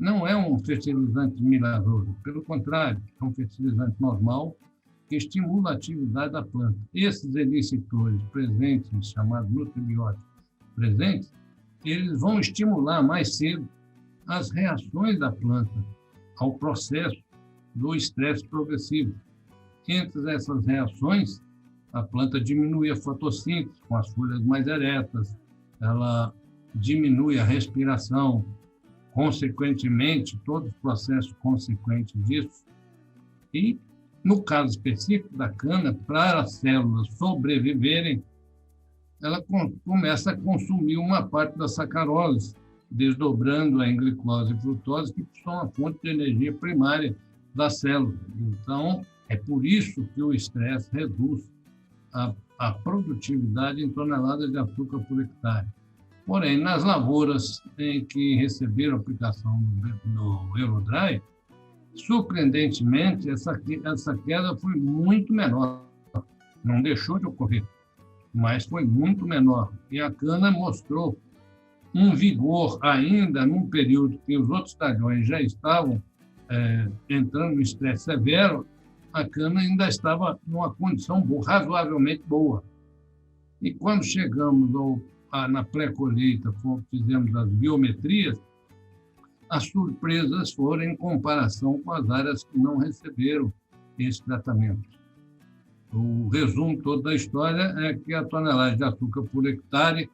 não é um fertilizante milagroso, pelo contrário, é um fertilizante normal que estimula a atividade da planta. Esses elicitores presentes, chamados nutribióticos presentes, eles vão estimular mais cedo as reações da planta ao processo do estresse progressivo. Entre essas reações, a planta diminui a fotossíntese, com as folhas mais eretas, ela diminui a respiração, consequentemente, todos os processos consequentes disso. E, no caso específico da cana, para as células sobreviverem, ela começa a consumir uma parte da sacarose, desdobrando-a em glicose e frutose, que são a fonte de energia primária da célula. Então, é por isso que o estresse reduz a produtividade em toneladas de açúcar por hectare. Porém, nas lavouras em que receberam aplicação no Eurodry, surpreendentemente, essa queda foi muito menor. Não deixou de ocorrer, mas foi muito menor. E a cana mostrou um vigor ainda num período que os outros talhões já estavam entrando no estresse severo, a cana ainda estava numa condição razoavelmente boa. E quando chegamos na pré-colheita, fizemos as biometrias, as surpresas foram em comparação com as áreas que não receberam esse tratamento. O resumo todo da história é que a tonelagem de açúcar por hectare,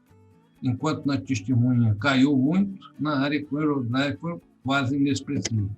enquanto na testemunha caiu muito, na área com o Eurodry foi quase inexpressivo.